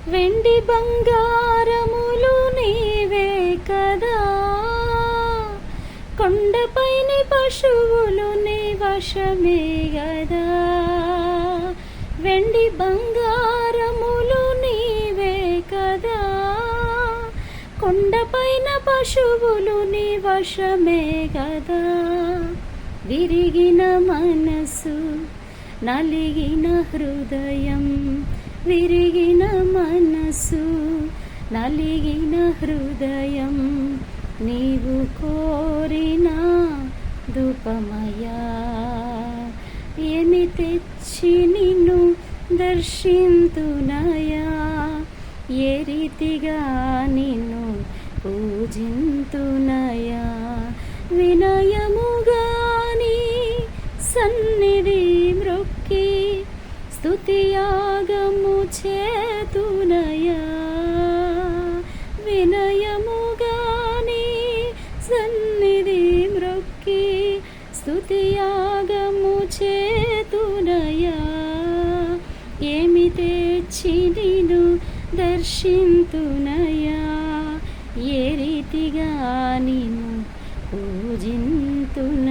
వెండి బంగారములు నీవే కదా, కొండపైని పశువులు నీ వశమే గదా. వెండి బంగారములు నీవే కదా, కొండపైన పశువులు నీ వశమే గదా. విరిగిన మనసు నలిగిన హృదయం, విరిగిన మనసు నలిగిన హృదయం, నీవు కోరిన ధూపమయా. ఏమి తెచ్చి నిన్ను దర్శింతునయా, ఏ రీతిగా నిన్ను పూజింతునయా. వినయముగా నీ సన్నిధి మ్రొక్కి స్తుతియాగము చేతునయా. వినయముగా నీ సన్నిధి మ్రొక్కి స్తుతియాగము చేతునయా. ఏమి తెచ్చి నిన్ను దర్శింతునయా, ఏ రీతిగా నిన్ను పూజింతునయా.